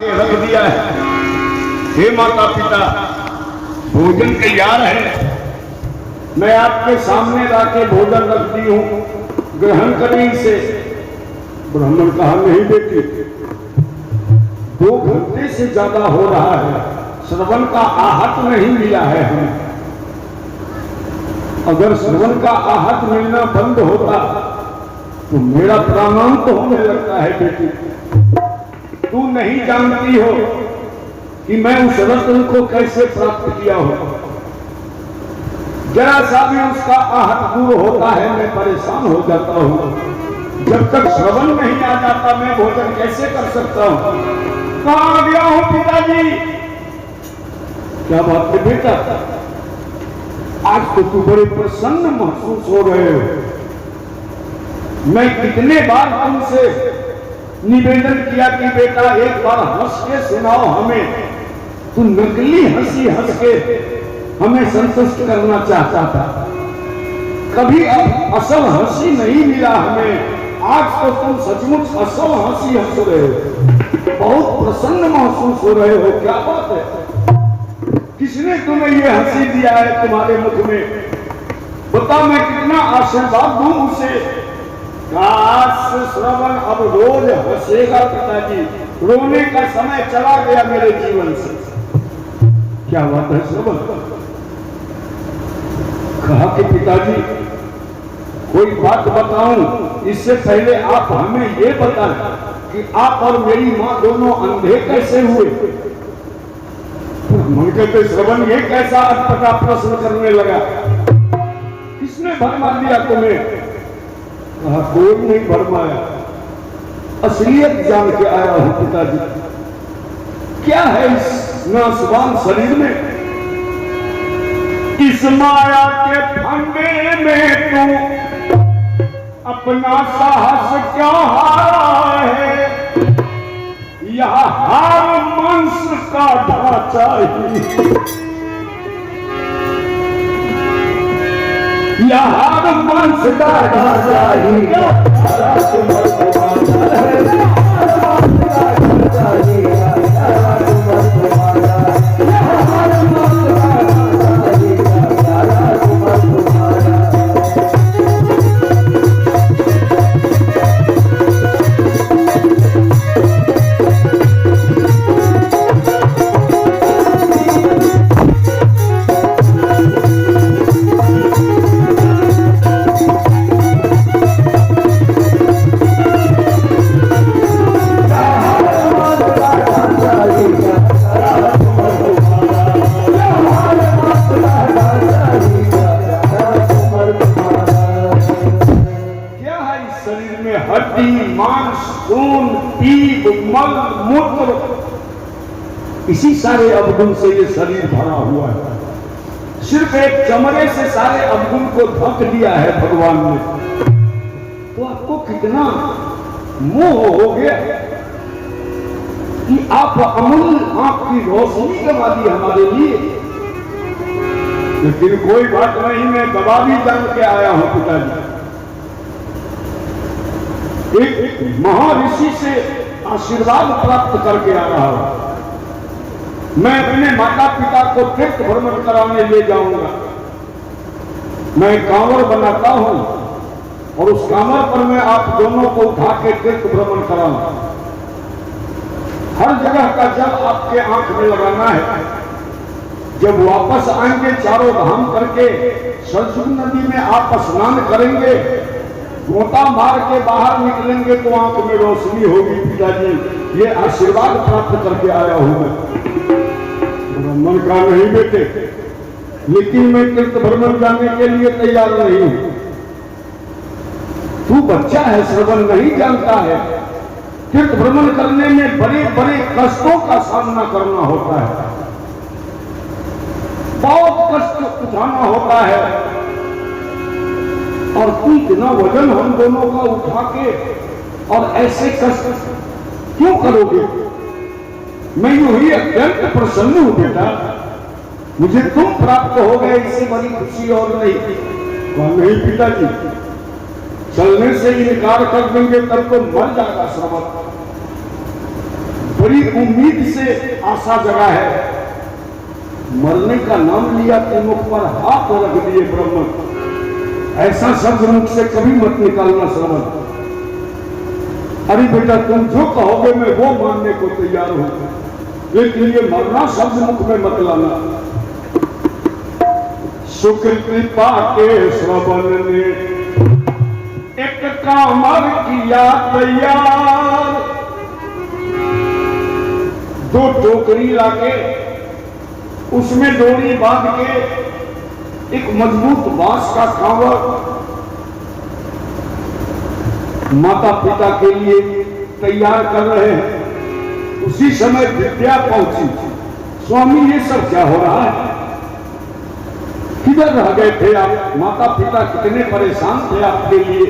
रख दिया है। हे माता पिता, भोजन तैयार है, मैं आपके सामने लाके भोजन रख दी हूं, ग्रहण करें इसे। ब्राह्मण कहा, नहीं बेटी, 2 घंटे से ज्यादा हो रहा है, श्रवण का आहत नहीं मिला है हमें। अगर श्रवण का आहत मिलना बंद होता तो मेरा प्राणांत होने लगता है। बेटी, तू नहीं जानती हो कि मैं उस रत्न को कैसे प्राप्त किया हो। जरा सा भी उसका आहत दूर होता है, मैं परेशान हो जाता हूं। जब तक श्रवण नहीं आ जाता, मैं भोजन कैसे कर सकता हूं? कहां आ गया हूं पिताजी? क्या बात है बेटा, आज तो तू बड़े प्रसन्न महसूस हो रहे हो। मैं कितने बार तुमसे निवेदन किया कि बेटा एक बार हंस के सुनाओ हमें। तू नकली हंसी हंस के हमें संतुष्ट करना चाहता था, कभी असल हंसी नहीं मिला हमें। आज तो तुम सचमुच असल हंसी हंस रहे हो, बहुत प्रसन्न महसूस हो रहे हो। क्या बात है? किसने तुम्हें ये हंसी दिया है तुम्हारे मुख में? बता, मैं कितना आशीर्वाद दूं उसे। काश श्रवण अब रोज हंसेगा पिताजी, रोने का समय चला गया मेरे जीवन से। क्या बात है श्रवण? कहा कि पिताजी कोई बात बताऊं, इससे पहले आप हमें ये बताएं कि आप और मेरी मां दोनों अंधे कैसे हुए? मन कहते, श्रवण ये कैसा अटपटा प्रश्न करने लगा, किसने भरमा दिया तुम्हें? कहा, कोई नहीं भरमाया, असलियत जान के आया हूं पिताजी। क्या है इस नासवान शरीर में? इस माया के फंदे में तू अपना साहस क्या हारा है? यह हार मांस का ढांचा ही, यह हार मांस का ढांचा ही, इसी सारे अवगुण से ये शरीर भरा हुआ है। सिर्फ एक चमड़े से सारे अवगुण को ढक दिया है भगवान ने। तो आपको कितना मोह हो गया कि आप अमूल आंख की रोशनी गवा दी हमारे लिए। लेकिन कोई बात नहीं, मैं गवा भी जान के आया हूं पिताजी। एक महर्षि से आशीर्वाद प्राप्त करके आ रहा हूं। मैं अपने माता पिता को तीर्थ भ्रमण कराने ले जाऊंगा। मैं कांवर बनाता हूं और उस कांवर पर मैं आप दोनों को उठा के तीर्थ भ्रमण कराऊंगा। हर जगह का जल आपके आंख में लगाना है। जब वापस आएंगे चारों धाम करके, सरजू नदी में आप स्नान करेंगे, गोता मार के बाहर निकलेंगे तो आंख में रोशनी होगी पिताजी। ये आशीर्वाद प्राप्त करके आया हूं मैं। ब्राह्मण का नहीं बेटे, लेकिन मैं तीर्थ भ्रमण जाने के लिए तैयार नहीं हूं। तू बच्चा है, श्रवण नहीं जानता है। तीर्थ भ्रमण करने में बड़े बड़े कष्टों का सामना करना होता है, बहुत कष्ट उठाना होता है। और तू इतना वजन हम दोनों का उठा के और ऐसे कष्ट क्यों करोगे? मैं यूं ही अत्यंत प्रसन्न हूं बेटा, मुझे तुम प्राप्त हो गए, इससे बड़ी खुशी और नहीं। नहीं पिताजी, चलने से इनकार कर देंगे तब तो मर जाएगा श्रवण। बड़ी उम्मीद से आशा जगा है। मरने का नाम लिया कि मुख पर हाथ रख दिए ब्रह्म। ऐसा शब्द मुख से कभी मत निकालना श्रवण। अरे बेटा तुम जो कहोगे मैं वो मानने को तैयार हूं, लेकिन ये मरना शब्द मुख में मत लाना। सुख कृपा के श्रवण ने एक कामर किया तैयार। 2 टोकरी लाके उसमें डोरी बांध के एक मजबूत बांस का कांवर माता पिता के लिए तैयार कर रहे हैं। उसी समय विद्या पहुंची। स्वामी ये सब क्या हो रहा है? किधर रह गए थे आप? माता पिता कितने परेशान थे आपके लिए,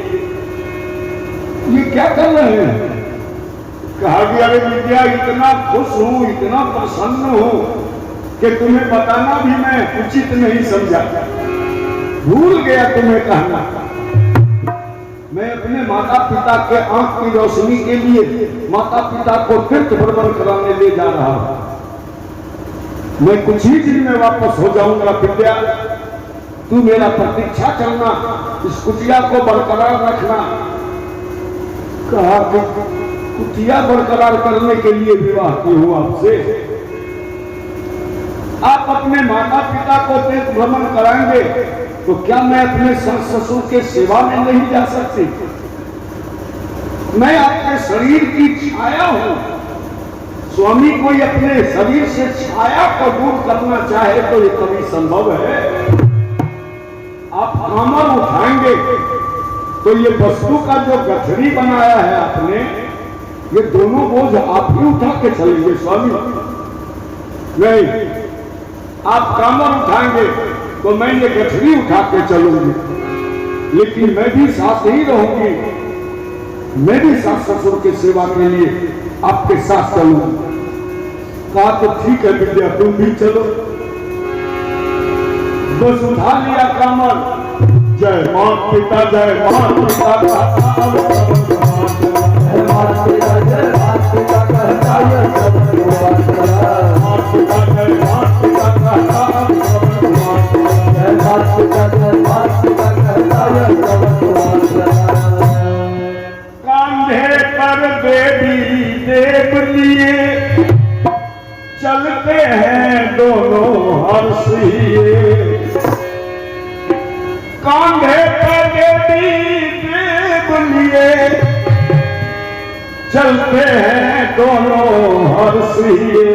ये क्या कर रहे हैं? कहा कि अरे विद्या इतना खुश हूं, इतना प्रसन्न हूं कि तुम्हें बताना भी मैं उचित नहीं समझा। भूल गया तुम्हें कहना। मैं अपने माता पिता के आंख की रोशनी के लिए माता पिता को तीर्थ भ्रमण कराने ले जा रहा हूं। मैं कुछ ही दिन में वापस हो जाऊंगा। विद्या तू मेरा प्रतीक्षा करना, इस कुटिया को बरकरार रखना। कहा कि कुटिया बरकरार करने के लिए विवाह की हूं आपसे। आप अपने माता पिता को तीर्थ भ्रमण कराएंगे तो क्या मैं अपने सास ससुर के सेवा में नहीं जा सकती? मैं आपके शरीर की छाया हूं। स्वामी कोई अपने शरीर से छाया को दूर करना चाहे तो ये कभी संभव है? आप कामर उठाएंगे तो ये वस्तु का जो गठरी बनाया है आपने, ये दोनों बोझ आप ही उठा के चलेंगे स्वामी? नहीं, आप कामर उठाएंगे तो मैं ये गठरी उठा के चलूंगी, लेकिन मैं भी साथ ही रहूंगी। मैं भी सास ससुर की सेवा के लिए आपके साथ चलूंगी। कहा तो ठीक है विद्या तुम भी चलो। बस उठा लिया कामर। जय माता पिता, जय माता पिता कांधे पर देवी देव लिए चलते हैं दोनों हर्षिए। कांधे पर देवी देव लिए चलते हैं दोनों हर्षिए।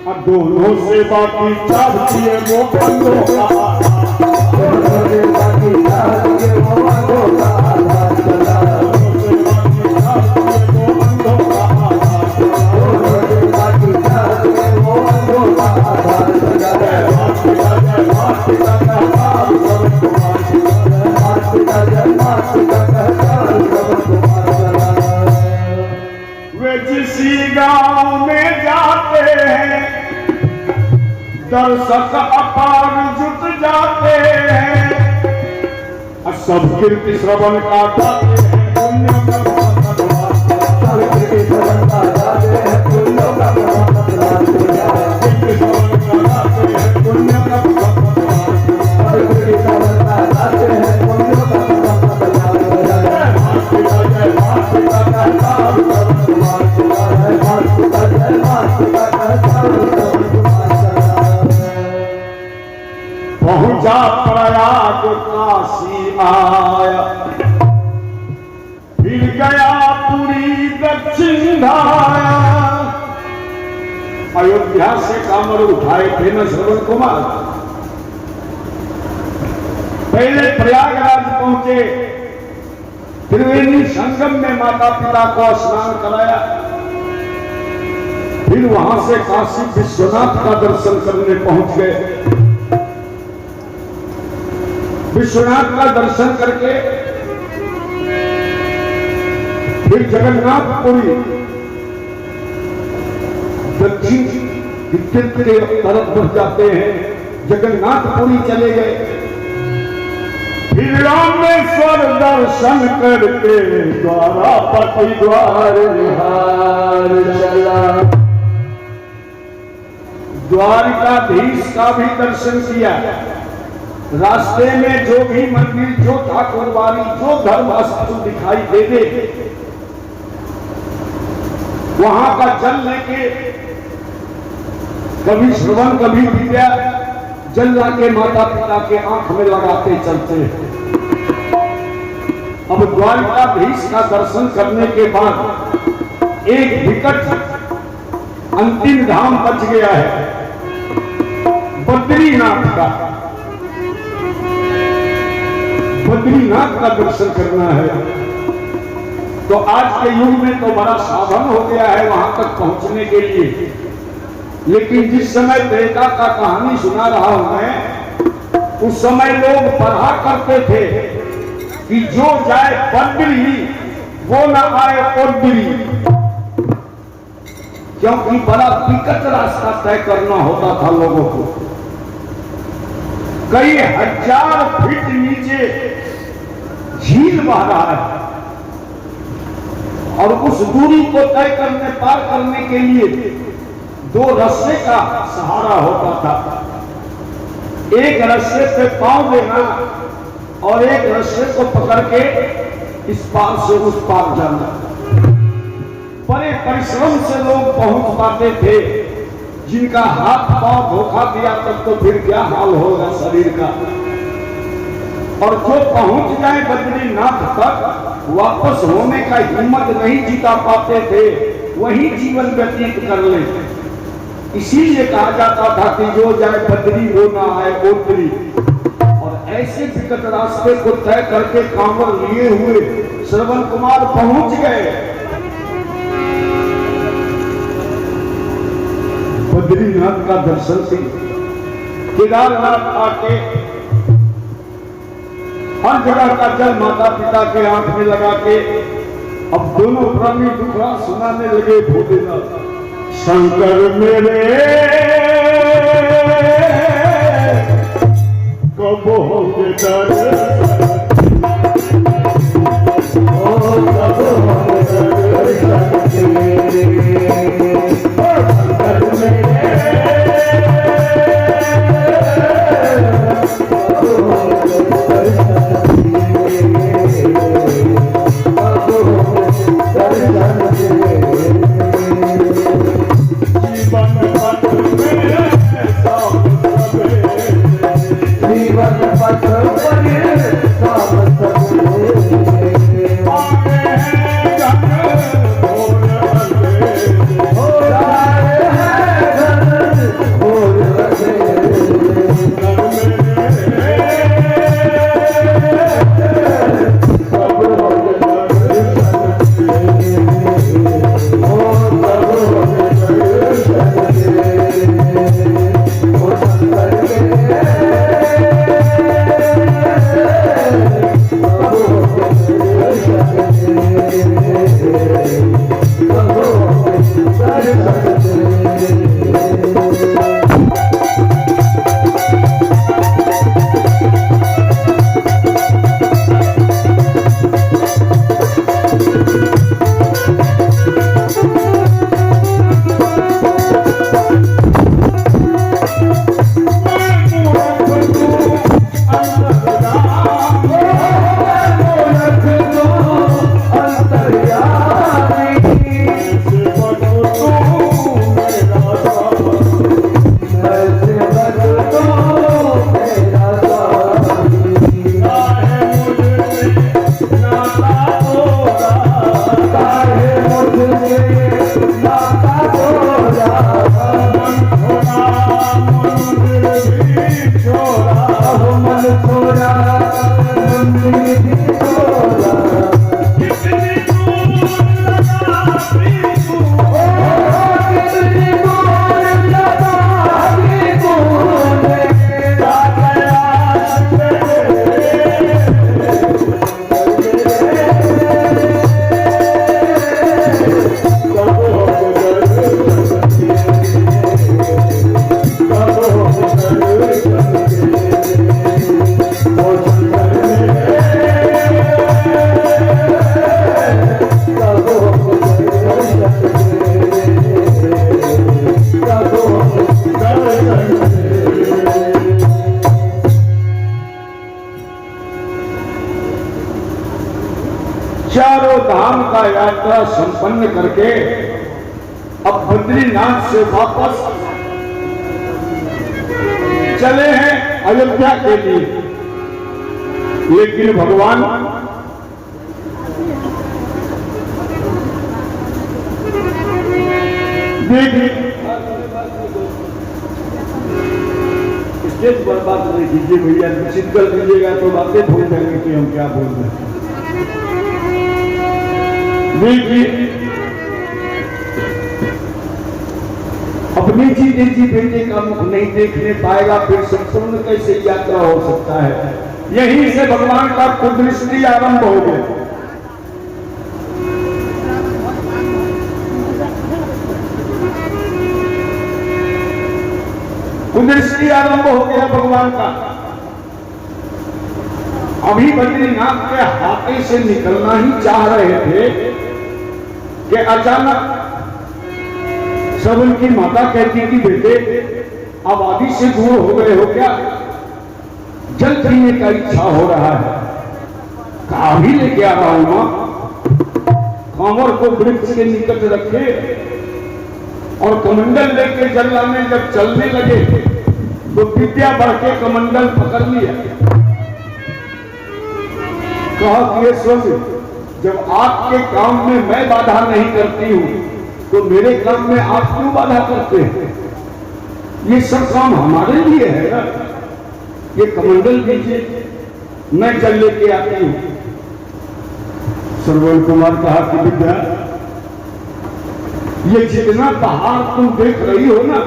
और दोनों से बाकी चाहती है वो बंदों का, वे जिसी गांव में जाते हैं दर्शक अपार जुट जाते हैं। और सब कीर्ति श्रवण का गाते हैं, पुण्य का सब कीर्ति श्रवण का गाते हैं, पुण्य का पहुंचा प्रयाग काशी आया, फिर गया पुरी दक्षिण धाया। अयोध्या से कामर उठाए थे न श्रवण कुमार। पहले प्रयागराज पहुंचे, त्रिवेणी संगम में माता पिता को स्नान कराया, फिर वहां से काशी विश्वनाथ का दर्शन करने पहुंच गए। विश्वनाथ का दर्शन करके फिर जगन्नाथपुरी दक्षिण तीर्थ के तरफ बढ़ जाते हैं। जगन्नाथपुरी चले गए, फिर रामेश्वर दर्शन करके द्वारापति द्वार निहार चला। द्वारिकाधीश का भी दर्शन किया। रास्ते में जो भी मंदिर, जो ठाकुरबाड़ी, जो धर्मस्थल दिखाई दे वहां का जल लेके कभी श्रवण कभी विद्या जल लाके माता पिता के आंख में लगाते चलते। अब द्वारिकाधीश का दर्शन करने के बाद एक विकट अंतिम धाम बच गया है, बद्रीनाथ का। बद्रीनाथ का दर्शन करना है तो आज के युग में तो बड़ा साधन हो गया है वहां तक पहुंचने के लिए। लेकिन जिस समय त्रेता का कहानी सुना रहा हूं मैं, उस समय लोग पढ़ा करते थे कि जो जाए बद्री वो न आए ओद्री, क्योंकि बड़ा विकट रास्ता तय करना होता था लोगों को। कई हजार फीट नीचे झील बह रहा है और उस दूरी को तय करने, पार करने के लिए दो रस्से का सहारा होता था। एक रस्से पे पांव देना और एक रस्से को पकड़ के इस पार से उस पार जाना। बड़े परिश्रम से लोग पहुंच पाते थे। जिनका हाथ पांव धोखा दिया तब तो फिर क्या हाल होगा शरीर का। और जो पहुंच जाए बद्रीनाथ तक वापस होने का हिम्मत नहीं जीता पाते थे, वही जीवन व्यतीत कर लेते। इसीलिए कहा जाता था कि जो जाए बद्री वो ना आए ओद्री। और ऐसे विकट रास्ते को तय करके कांवर लिए हुए श्रवण कुमार पहुंच गए बद्रीनाथ का दर्शन से। केदारनाथ आके हर जगह का जल माता पिता के आंख में लगा के अब दोनों प्राणी दुखड़ा सुनाने लगे भोलेनाथ। शंकर मेरे कब होंगे दर्शन, कब होंगे दर्शन मेरे। शंकर मेरे कब होंगे दर्शन मेरे, कब होंगे दर्शन मेरे। जीवन पथ में सब सवेरे, का यात्रा संपन्न करके अब बद्रीनाथ से वापस चले हैं अयोध्या के लिए। लेकिन भगवान देखिए, स्टेज पर बात नहीं कीजिए भैया, निश्चित कर दीजिएगा तो बातें भूल जाएंगे कि हम क्या बोल रहे हैं। देखिए, अपनी जी बेटे का मुख नहीं देखने पाएगा, फिर संपूर्ण कैसे यात्रा हो सकता है। यहीं से भगवान का कुदृष्टि आरंभ हो गया। कुदृष्टि आरंभ हो गया भगवान का। अभी बद्रीनाथ के हाथे से निकलना ही चाह रहे थे कि अचानक श्रवण की माता कहती कि बेटे अब आदि से दूर हो गए हो क्या, जल पीने का इच्छा हो रहा है। कहा भी लेके आ रहा हूं मां। कांवर को वृक्ष के निकट रखे और कमंडल लेके जल लाने जब चलने लगे तो विद्या बढ़ के कमंडल पकड़ लिया। कहा कि स्वामी, जब आपके काम में मैं बाधा नहीं करती हूं तो मेरे काम में आप क्यों बाधा करते हैं? ये सब काम हमारे लिए है ना। ये कमंडल दीजिए, मैं जल लेके आती हूं। श्रवण कुमार कहा कि विद्या, ये जितना पहाड़ तुम देख रही हो ना,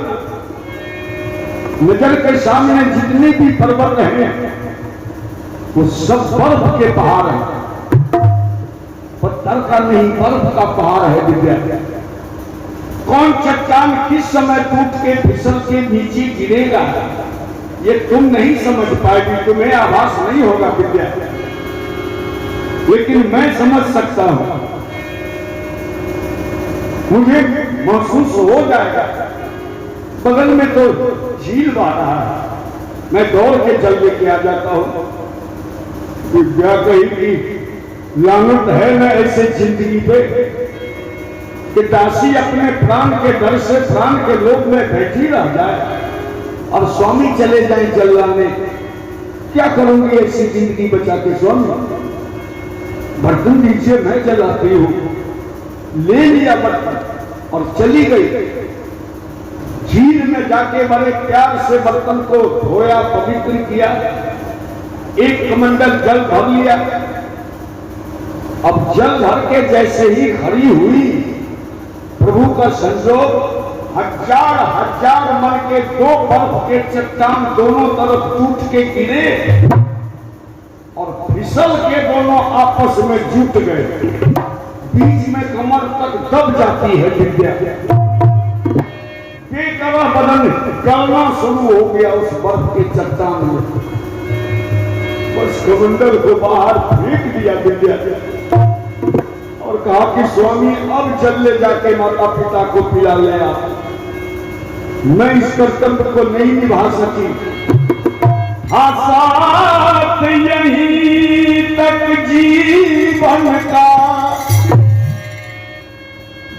नजर के सामने जितने भी पर्वत हैं वो सब बर्फ के पहाड़ हैं। पत्थर का नहीं, बर्फ का पहाड़ है विद्या। कौन चट्टान किस समय टूट के फिसल के नीचे गिरेगा ये तुम नहीं समझ पाएगी, तुम्हें आभास नहीं होगा विद्या, लेकिन मैं समझ सकता हूं। मुझे महसूस हो जाएगा। बगल में तो झील बह रहा है, मैं दौड़ के जल लेके आ जाता हूं। विद्या कही कि लानत है न ऐसे जिंदगी पे कि दासी अपने प्राण के डर से प्राण के लोक में बैठी रह जाए और स्वामी चले जाए जल लाने। क्या करूंगी ऐसी जिंदगी बचा के स्वामी? बर्तन दीजिए, मैं जलाती हूं। ले लिया बर्तन और चली गई। झील में जाके बड़े प्यार से बर्तन को धोया, पवित्र किया, एक कमंडल जल भर लिया। अब जल भर के जैसे ही खड़ी हुई, प्रभु का संजोग, हजार हजार मन के दो बर्फ के चट्टान दोनों तरफ टूट के गिरे और फिसल के दोनों आपस में जुट गए। बीच में कमर तक दब जाती है विद्या। बेकरा बदन गलना शुरू हो गया उस बर्फ के चट्टान में। बस कमंडल को बाहर फेंक दिया विद्या और कहा कि स्वामी अब जल ले जाके माता पिता को पिला ले आप। मैं इस कर्तव्य को नहीं निभा सकी। साथ यहीं तक जीवन का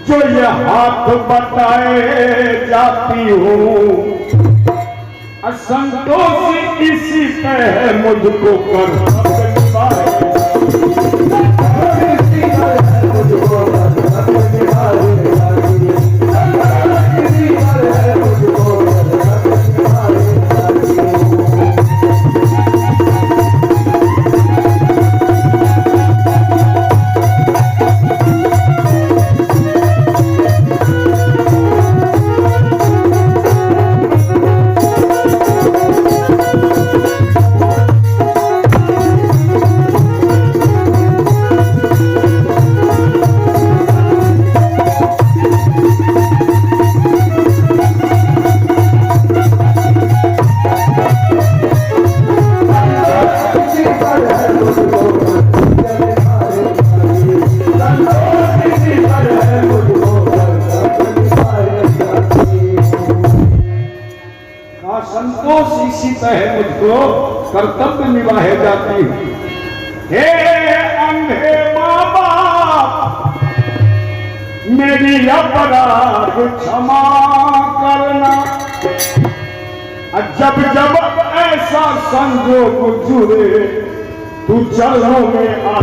जो यह हाथ बताए जाती हूँ, असंतोष इसी पे है मुझको कर है मुझको कर्तव्य निभाए जाती है। हे अंधे माँ बाप मेरी अपराध क्षमा करना। जब जब ऐसा संजोग जुड़े तू चरणों में आ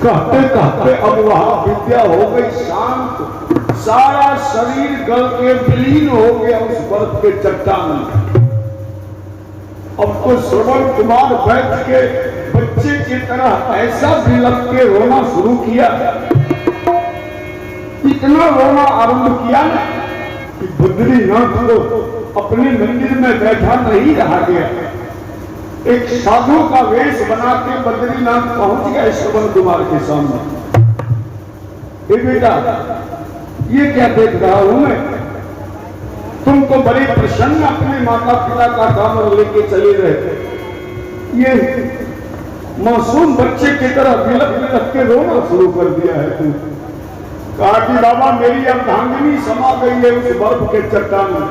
कहते कहते अब वहां विद्या हो गई शांत, सारा शरीर गल के विलीन हो गया उस बर्फ के चट्टान में। अब तो श्रवण कुमार बैठ के बच्चे की तरह ऐसा बिलख के रोना शुरू किया, इतना रोना आरंभ किया ना कि बद्रीनाथ को अपने मंदिर में बैठा नहीं रहा गया। एक साधु का वेश बना के बद्रीनाथ पहुंच गया श्रवण कुमार के सामने। बेटा ये क्या देख रहा हूं मैं, तुम तो बड़े प्रसन्न अपने माता पिता का कामर लेके चले रहे, ये मासूम बच्चे की तरह बिलख बिलख के रोना शुरू कर दिया है तुम। कहा कि बाबा मेरी अर्धांगिनी समा गई है उस बर्फ के चट्टान में,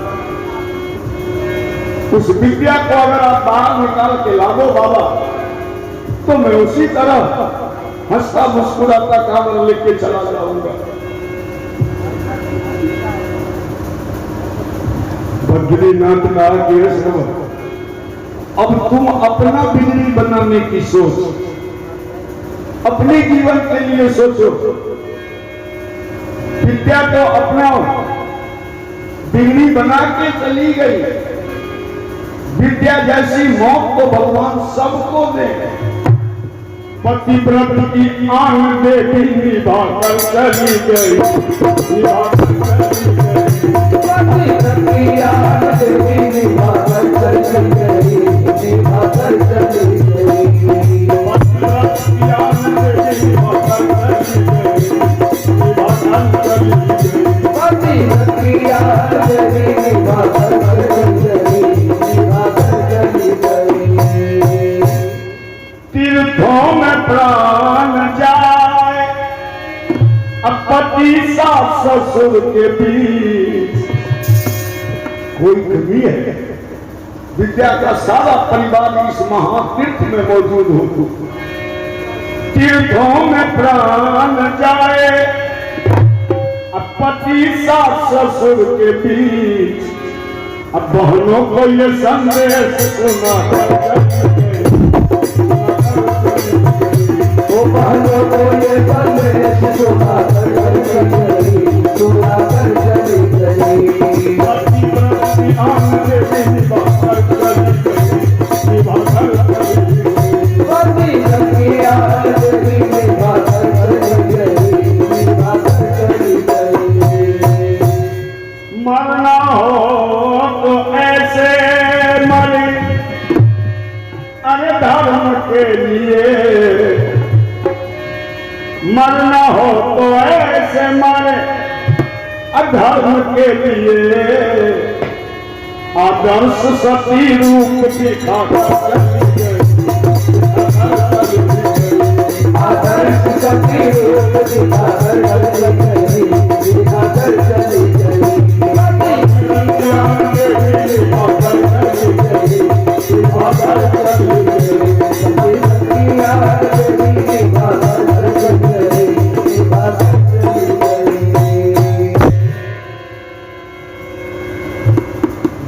उस विद्या को अगर आप बाहर निकाल के लाओ बाबा तो मैं उसी तरह हंसता मुस्कुराता कामर लेके चला जाऊंगा। बद्रीनाथ का अब तुम अपना बिजली बनाने की सोच, अपने जीवन के लिए सोचो, विद्या को अपनाओ। बिजली बना के चली गई, विद्या जैसी मौत तो भगवान सबको दे। पतिव्रत की आन देवी निभा कर चली गई, निभा कर चली गई। पतिव्रत की आन देवी निभा कर चली गई, निभा कर चली गई। पतिव्रत की आन देवी निभा कर चली गई, निभा कर चली गई। पतिव्रत की आन देवी निभा कर चली गई, तीर्थों में प्राण जाए अब पति सास ससुर के बीच कोई कमी है। विद्या का सारा परिवार इस महातीर्थ में मौजूद हो। तीर्थों में प्राण जाए अब पति सास ससुर के बीच, अब बहनों को ये संदेश सुना तो बहनों को ये संदेश सुना कर चली गई। पतिव्रत की आन देवी निभा कर चली गई, निभा कर चली गई। पतिव्रत की आन देवी निभा कर चली गई, निभा कर चली गई। मरना हो तो ऐसे मरे अरे धर्म के लिए, मरना हो तो ऐसे मरे अधर्म के लिए। आदर्श सती रूप दिखा कर आदर्श सती रूप दिखा कर चली गई।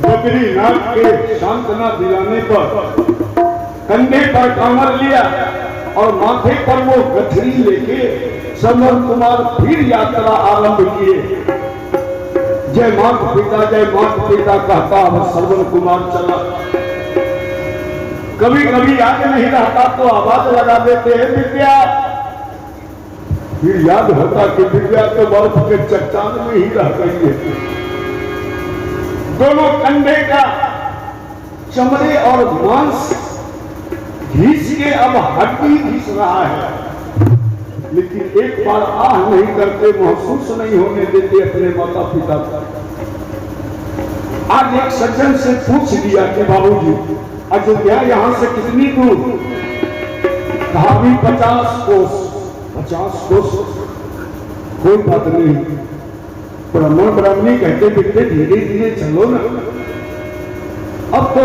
बद्रीनाथ के सांत्वना दिलाने पर कंधे पर कांवर लिया और माथे पर वो गठरी लेके श्रवण कुमार फिर यात्रा आरंभ किए। जय माता पिता कहता अब श्रवण कुमार चला। कभी कभी याद नहीं रहता तो आवाज लगा देते हैं विद्या, फिर याद होता कि विद्या तो बर्फ के चट्टान में ही रह गई है। दोनों कंधे का चमड़े और मांस घिस के अब हड्डी घिस रहा है, लेकिन एक बार आह नहीं करते, महसूस नहीं होने देते अपने माता पिता का। आज एक सज्जन से पूछ लिया कि बाबूजी अयोध्या यहाँ से कितनी दूर? कहा भी 50 कोस। 50 कोस कोई बात नहीं। ब्राह्मण ब्राह्मणी कहते बेटे धीरे धीरे चलो ना। अब तो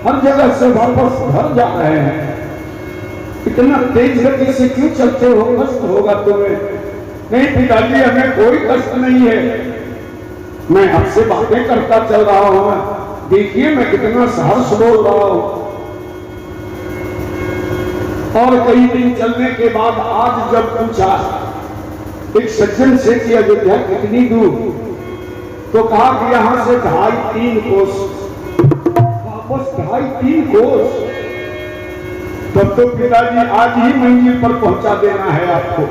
हर जगह से वापस घर जा रहे हैं, इतना तेज गति से क्यों चलते हो? कष्ट होगा तुम्हें। नहीं पिताजी हमें कोई कष्ट नहीं है, मैं आपसे बातें करता चल रहा हूं। देखिए मैं कितना साहस बोल रहा हूं। और कई दिन चलने के बाद आज जब पूछा एक सज्जन से कि अयोध्या कितनी दूर, तो कहा कि यहां से 2.5-3 कोस। वापस 2.5-3 कोस। तब तो पिताजी आज ही मंजिल पर पहुंचा देना है आपको।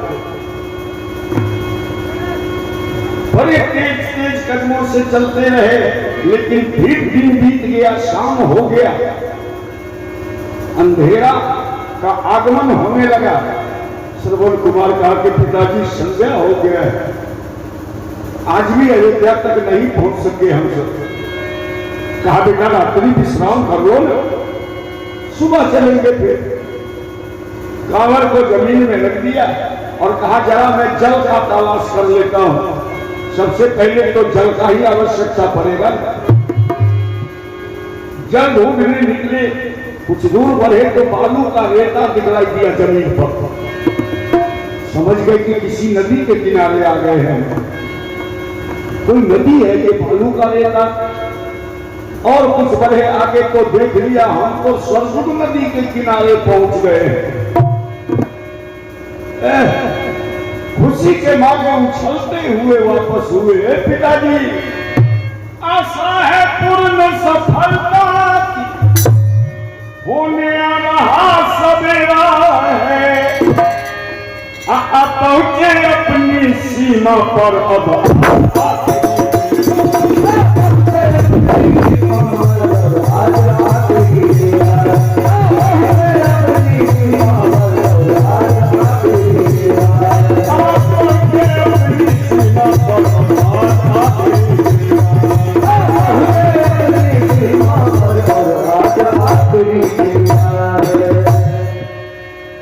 बड़े तेज तेज कदमों से चलते रहे, लेकिन फिर दिन बीत गया, शाम हो गया, अंधेरा का आगमन होने लगा। श्रवण कुमार कहा कि पिताजी संध्या हो गया है, आज भी अयोध्या तक नहीं पहुंच सके हम सब। कहा बेटा रात्रि विश्राम कर लो ना, सुबह चलेंगे फिर। कांवर को जमीन में रख दिया और कहा जरा मैं जल का तलाश कर लेता हूं। सबसे पहले तो जल का ही आवश्यकता पड़ेगा। जल ढूंढने निकले, कुछ दूर बढ़े तो बालू का रेता दिखलाई दिया जमीन पर। समझ गए कि किसी नदी के किनारे आ गए हैं। कोई नदी है ये बालू का रेता। और कुछ बढ़े आगे तो देख लिया हम तो सरस्वती नदी के किनारे पहुंच गए। खुशी के मारे उछलते हुए वापस हुए। पिताजी आशा है पूर्ण सफलता की, होने आ रहा सवेरा है। पहुंचे अपनी सीमा पर अब।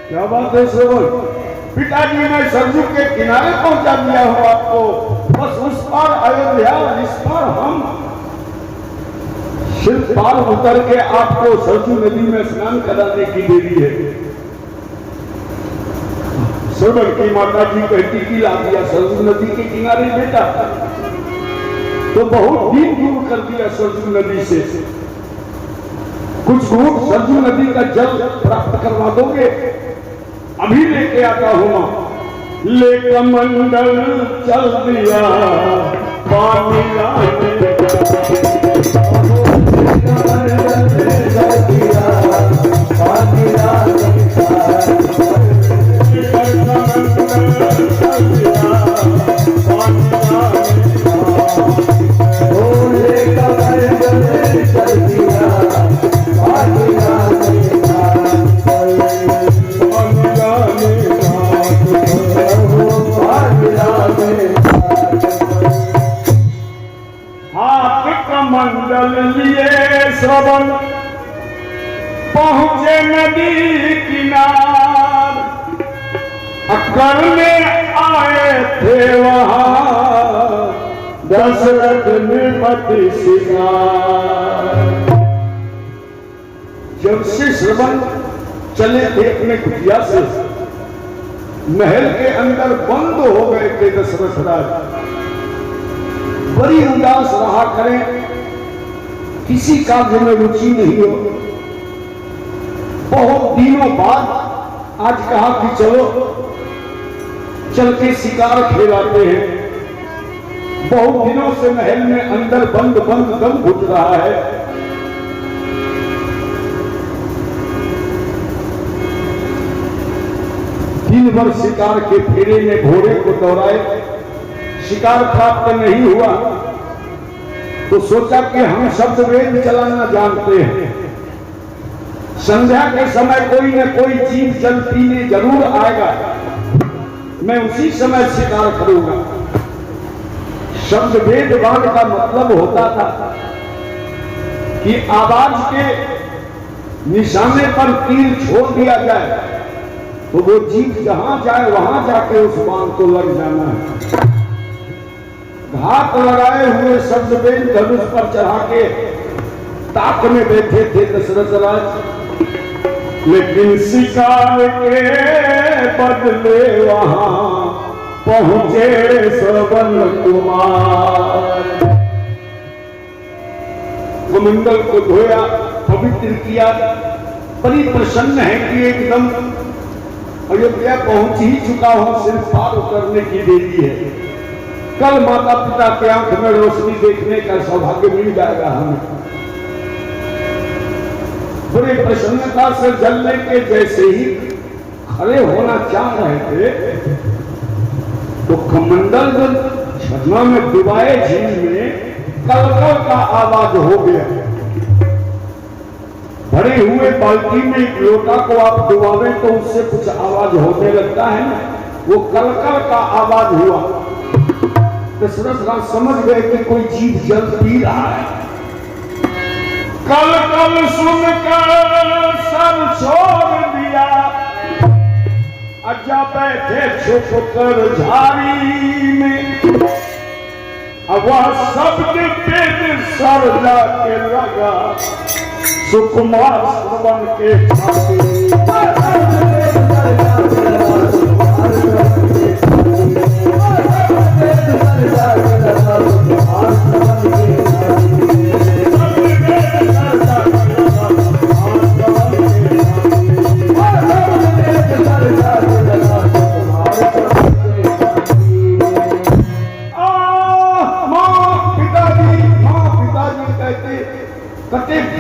क्या बात है श्रवण? पिताजी ने सरजू के किनारे पहुंचा दिया हो आपको। बस उस पार अयोध्या और इस पार हम। सिर्फ पार उतर के आपको सरजू नदी में स्नान कराने की देरी है। श्रवण की माता जी कहती कि ला दिया सरजू नदी के किनारे बेटा, तो बहुत दिन दूर कर दिया सरजू नदी से। कुछ दूर सरजू नदी का जल प्राप्त करवा दोगे? अभी लेके आता हूं मैं। ले कमंडल चल दिया पानी लाने, मंडल लिए श्रवण पहुंचे नदी किनार। करने आए थे वहां दशरथ नृपति सिंगार। जब से श्रवण चले थे अपने कुटिया से, महल के अंदर बंद हो गए थे दशरथ राज। बड़ी उदास रहा करें, किसी कार्य में रुचि नहीं हो। बहुत दिनों बाद आज कहा कि चलो चल के शिकार खेलाते हैं। बहुत दिनों से महल में अंदर बंद बंद दम घुट रहा है। दिन भर शिकार के फेरे में घोड़े को दौड़ाए, शिकार प्राप्त नहीं हुआ तो सोचा कि हम शब्द वेद चलाना जानते हैं। संध्या के समय कोई न कोई जीव जल पीने जरूर आएगा, मैं उसी समय शिकार करूंगा। शब्द वेदवान का मतलब होता था कि आवाज के निशाने पर तीर छोड़ दिया जाए तो वो जीव जहां जाए वहां जाके उस बाण को लग जाना है। घात लगाए हुए शब्द वेद धनुष पर चढ़ा के ताक में बैठे थे दशरथ राज, लेकिन शिकार के बदले वहां पहुंचे श्रवण कुमार। कमंडल को धोया, पवित्र किया, बड़ी प्रसन्न है कि एकदम अयोध्या पहुंच ही चुका हूं, सिर्फ पार उतरने की देरी है। कल माता पिता के आंख में रोशनी देखने का सौभाग्य मिल जाएगा हमें। बड़े प्रसन्नता से जलने के जैसे ही खड़े होना चाह रहे थे तो कमंडल झरना में डुबाए झील में कलकल का आवाज हो गया। भरे हुए बाल्टी में एक लोटा को आप डुबावे तो उससे कुछ आवाज होने लगता है ना, वो कलकल का आवाज हुआ। दशरथ राज समझ गए कि कोई जीव जल पी रहा है। कलकल सुनकर सब छोड़ दिया, अजा बैठे छुप कर झाड़ी में। अब वह शब्द पेट सर जाके लगा सुकुमार श्रवण के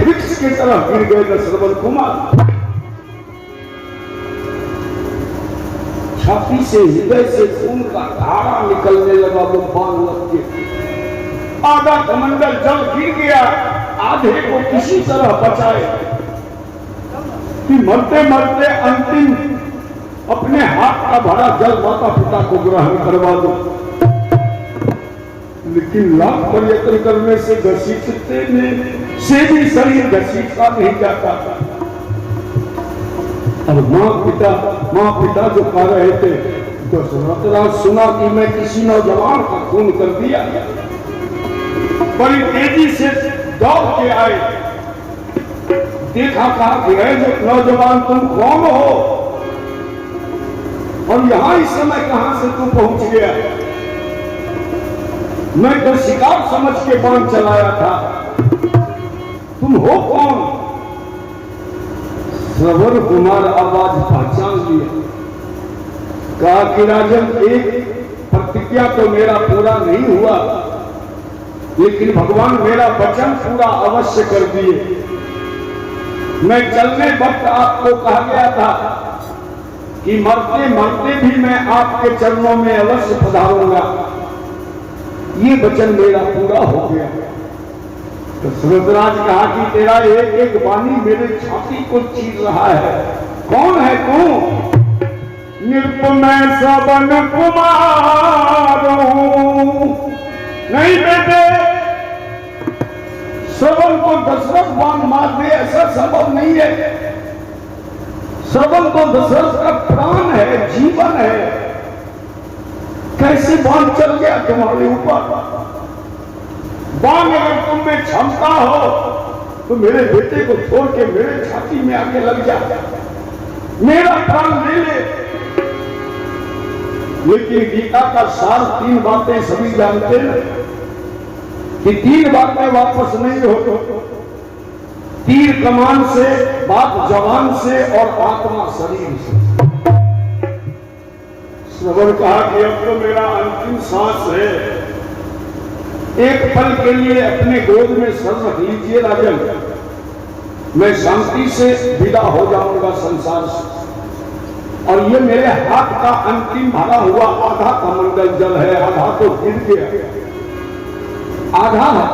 वृक्ष की तरह गिर गए श्रवण कुमार। छाती से हृदय से खून का धारा निकलने लगा, वो बाण लग के आधा कमंडल जल गिर गया। आधे को किसी तरह बचाए कि मरते मरते अंतिम अपने हाथ का भरा जल माता पिता को ग्रहण करवा दो। लेकिन लाख प्रयत्न करने से घसीटते से भी शरीर घसीटता नहीं जाता। अब माँ पिता जो कह रहे थे तो दशरथ राज सुना कि मैं किसी नौजवान का खून कर दिया। बड़ी तेजी से दौड़ के आए, देखा कहा कि जो नौजवान तुम कौन हो और यहां इस समय कहां से तू पहुंच गया? मैं तो शिकार समझ के बाण चलाया था, तुम हो कौन? श्रवण कुमार आवाज पहचान लिया, कहा कि राजन एक प्रतिज्ञा तो मेरा पूरा नहीं हुआ, लेकिन भगवान मेरा वचन पूरा अवश्य कर दिए। मैं चलने वक्त आपको कहा गया था कि मरते मरते भी मैं आपके चरणों में अवश्य पधारूंगा। ये वचन मेरा पूरा हो गया। तो सुरतराज कहा कि तेरा एक एक वाणी मेरे छाती को चीर रहा है, कौन है तू? निरुपमय श्रवण कुमार नहीं बेटे, श्रवण को दशरथ बाण मार दे ऐसा संभव नहीं है। श्रवण तो दशरथ का प्राण है, जीवन है, कैसे बाण चल गया तुम्हारे ऊपर? बाण अगर तुम में क्षमता हो तो मेरे बेटे को छोड़ के मेरे छाती में आके लग जा, मेरा प्राण ले ले। लेकिन गीता का सार 3 बातें सभी जानते हैं कि 3 बातें वापस नहीं हो। तीर कमान से, बात जवान से और आत्मा शरीर से। श्रवण कहा कि अब तो मेरा अंतिम सांस है, एक पल के लिए अपने गोद में सर रख लीजिए राजन, मैं शांति से विदा हो जाऊंगा संसार से। और ये मेरे हाथ का अंतिम भरा हुआ आधा कमंडल जल है, आधा तो गिर गया, आधा है।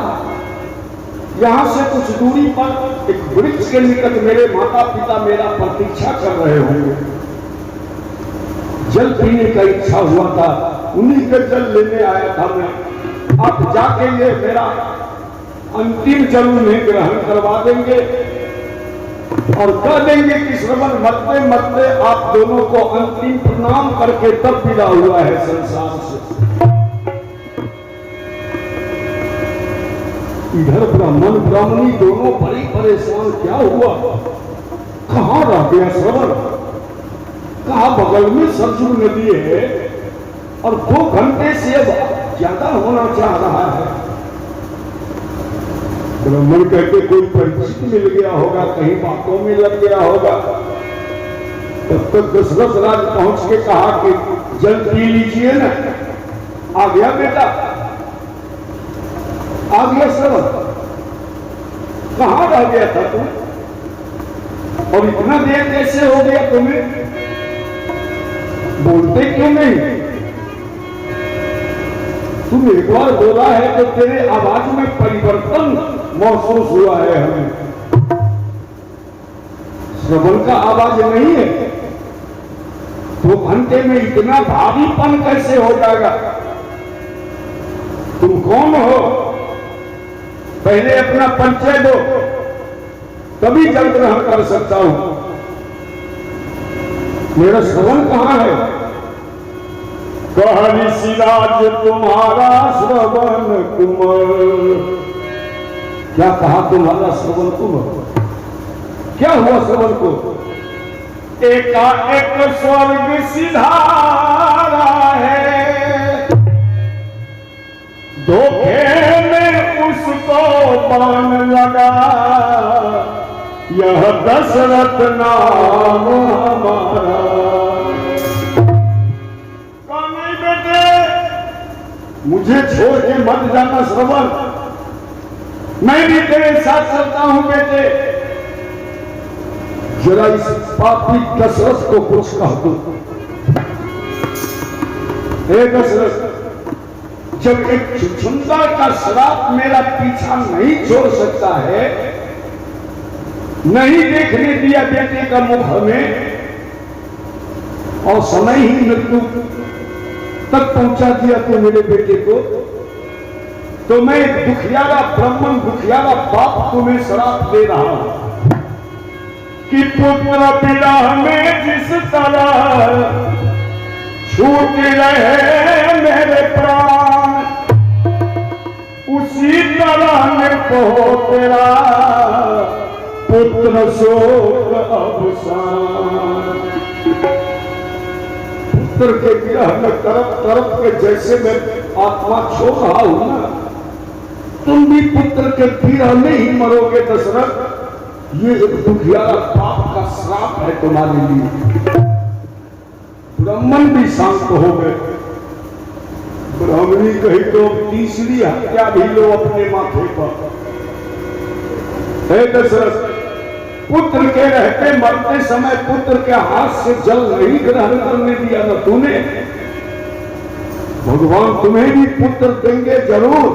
यहां से कुछ दूरी पर एक वृक्ष के निकट मेरे माता पिता मेरा प्रतीक्षा कर रहे होंगे। जल पीने का इच्छा हुआ था, उन्हीं का जल लेने आया था मैं। आप जाके ये मेरा अंतिम जल में ग्रहण करवा देंगे और कह देंगे कि श्रवण मरते मरते आप दोनों को अंतिम प्रणाम करके तब विदा हुआ है संसार से। इधर ब्राह्मण ब्राह्मणी दोनों बड़ी परेशान, क्या हुआ, कहां रह गया श्रवण, कहा बगल में सरजू नदी है और 2 घंटे से अब ज्यादा होना चाह रहा है। ब्राह्मण कहते कोई परिचित मिल गया होगा, कहीं बातों में लग गया होगा। तब तक दशरथ राज पहुंच के कहा कि जल पी लीजिए ना। आ गया बेटा, आ गया श्रवण, कहां रह गया था तू और इतना देर कैसे हो गया तुम्हें, बोलते क्यों नहीं? तुम एक बार बोला है तो तेरे आवाज में परिवर्तन महसूस हुआ है हमें। श्रवण का आवाज नहीं है, 2 घंटे में इतना भारीपन कैसे हो जाएगा? तुम कौन हो, पहले अपना परिचय दो, तभी जल ग्रहण कर सकता हूं। मेरा श्रवण कहां है? कहा ऋषिराज तुम्हारा श्रवण कुमार। क्या कहा तुम्हारा श्रवण कुमार? क्या हुआ श्रवण को? एकाएक स्वर्ग सिधारा है, धोखे में उसको बाण लगा, यह दशरथ नाम हमारा। नहीं बेटे, मुझे छोड़ के मत जाना श्रवण, मैं भी तेरे साथ चलता हूं बेटे। जरा इस पापी दशरथ को कुछ कह दो। हे दशरथ, जब एक छुछुंदर का श्राप मेरा पीछा नहीं छोड़ सकता है, नहीं देखने दिया बेटे का मुख हमें, और समय ही मृत्यु तक पहुंचा दिया तू मेरे बेटे को, तो मैं दुखियारा ब्राह्मण, दुखियारा बाप तुम्हें श्राप दे रहा हूं कि पुत्र विरह में जिस तरह छूट रहे मेरे प्राण, उसी तरह में हो तेरा पुत्र शोक अवसान। पुत्र के विरह में तरफ तरफ के जैसे मैं आत्मा छोड़ रहा हूं ना, तुम भी पुत्र के विरह में ही मरोगे दशरथ। ये एक दुखियारा पाप का श्राप है तुम्हारे लिए। ब्राह्मण भी शांत हो गए। ब्राह्मणी कही तो तीसरी हत्या भी लो अपने माथे पर। हे दशरथ, पुत्र के रहते मरते समय पुत्र के हाथ से जल नहीं ग्रहण करने दिया ना तूने। भगवान तुम्हें भी पुत्र देंगे जरूर,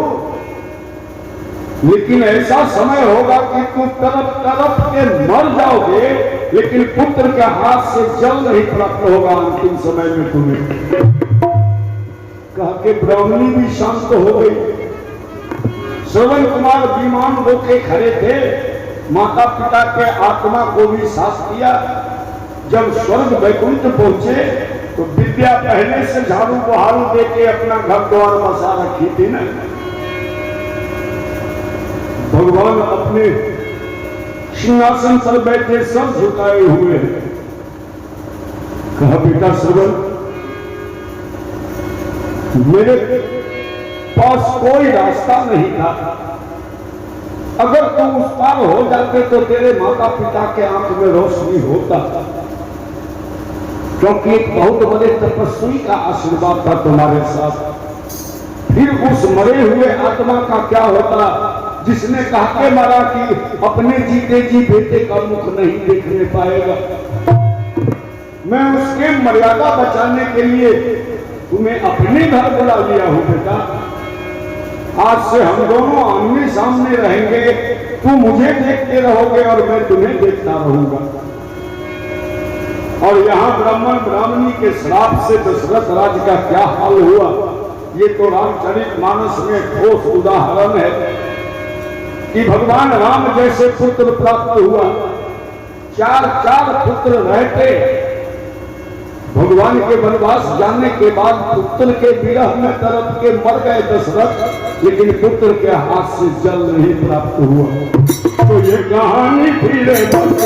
लेकिन ऐसा समय होगा कि तुम तरफ तरफ के मर जाओगे, लेकिन पुत्र के हाथ से जल नहीं प्राप्त होगा अंतिम समय में तुम्हें। कह के ब्राह्मणी भी शांत हो गई। श्रवण कुमार विमान होके खड़े थे, माता पिता के आत्मा को भी सांस दिया। जब स्वर्ग वैकुंठ पहुंचे तो विद्या पहले से झाड़ू बहारू देके अपना घर द्वार बसा रखी थी ना। भगवान अपने सिंहासन पर बैठे सब झुकाए हुए हैं। कहा बेटा श्रवण, मेरे पास कोई रास्ता नहीं था, अगर तुम उस पार हो जाते तो तेरे माता पिता के आंख में रोशनी होता, क्योंकि एक बहुत बड़े तपस्वी का आशीर्वाद था तुम्हारे साथ। फिर उस मरे हुए आत्मा का क्या होता जिसने कहा के मारा कि अपने जीते जी बेटे का मुख नहीं देखने पाएगा। मैं उसके मर्यादा बचाने के लिए तुम्हें अपने घर बुला लिया हूं बेटा। आज से हम दोनों आमने सामने रहेंगे, तू मुझे देखते रहोगे और मैं तुम्हें देखता रहूंगा। और यहां ब्राह्मण ब्राह्मणी के श्राप से दशरथ राज का क्या हाल हुआ ये तो रामचरितमानस में ठोस उदाहरण है कि भगवान राम जैसे पुत्र प्राप्त हुआ, चार पुत्र रहते, भगवान के वनवास जाने के बाद पुत्र के विरह में तड़प के मर गए दशरथ, लेकिन पुत्र के हाथ से जल नहीं प्राप्त हुआ। तो ये कहानी फिर ये कहानी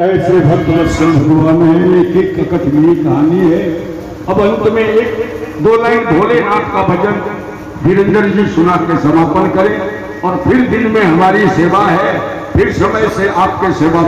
ऐसे भक्तवत्सल भगवान है, एक ककटनीय कहानी है। अब अंत में एक दो लाइन भोलेनाथ का भजन वीरेंद्र जी सुना के समापन करें, और फिर दिन में हमारी सेवा है, फिर समय से आपके सेवा में